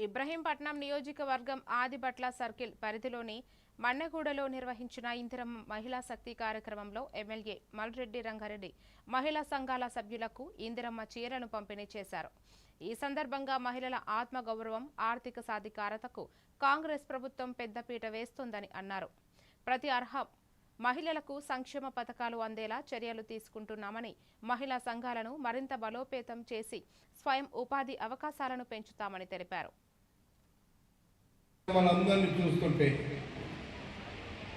ఇబ్రహీంపట్నం నియోజకవర్గం ఆదిబట్ల సర్కిల్ పరిధిలోని మన్నెగూడలో నిర్వహించిన ఇందిరమ్మ మహిళా శక్తి కార్యక్రమంలో ఎమ్మెల్యే మల్రెడ్డి రంగారెడ్డి మహిళా సంఘాల సభ్యులకు ఇందిరమ్మ చీరలను పంపిణీ చేశారు. ఈ సందర్భంగా మహిళల ఆత్మగౌరవం, ఆర్థిక సాధికారతకు కాంగ్రెస్ ప్రభుత్వం పెద్దపీట వేస్తోందని అన్నారు. ప్రతి అర్హ మహిళలకు సంక్షేమ పథకాలు అందేలా చర్యలు తీసుకుంటున్నామని, మహిళా సంఘాలను మరింత బలోపేతం చేసి స్వయం ఉపాధి అవకాశాలను పెంచుతామని తెలిపారు. వాళ్ళందరినీ చూస్తుంటే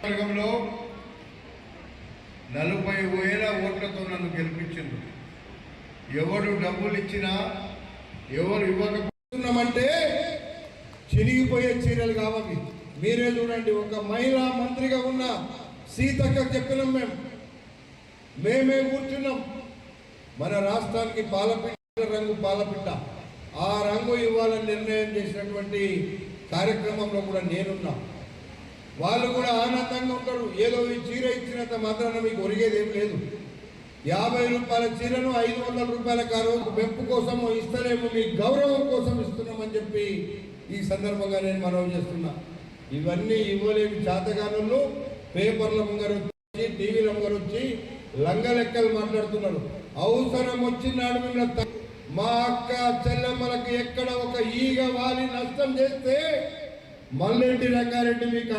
40,000 ఓట్లతో నన్ను గెలిపించింది. ఎవరు డబ్బులు ఇచ్చినా ఎవరు ఇవ్వకపోతున్నామంటే చినిగిపోయే చీరలు కావాలి. మీరే చూడండి, ఒక మహిళా మంత్రిగా ఉన్న సీతక్క చెప్పినాం, మేమే కూర్చున్నాం. మన రాష్ట్రానికి పాలపిట్ట రంగు పాలపిట్ట, ఆ రంగు ఇవ్వాలని నిర్ణయం చేసినటువంటి కార్యక్రమంలో కూడా నేనున్నా. వాళ్ళు కూడా ఆనందంగా ఉంటారు. ఏదో ఈ చీర ఇచ్చినంత మాత్రాన మీకు ఒరిగేది ఏం లేదు. 50 రూపాయల చీరను 500 రూపాయలకు ఆ రోజు మెప్పు కోసం ఇస్తలేము, మీ గౌరవం కోసం ఇస్తున్నామని చెప్పి ఈ సందర్భంగా నేను మనవి చేస్తున్నా. ఇవన్నీ ఇవ్వలేని చేతగానులు పేపర్ల ముంగరు వచ్చి, టీవీల ముంగరు వచ్చి లంగ లెక్కలు మాట్లాడుతున్నారు. అవసరం వచ్చినాడు మిమ్మల్ని మా అక్క చెల్లెమ్మలకు ఎక్కడ ఒక ఈగ వాలి నష్టం చేస్తే మల్రెడ్డి రంగారెడ్డి మీకు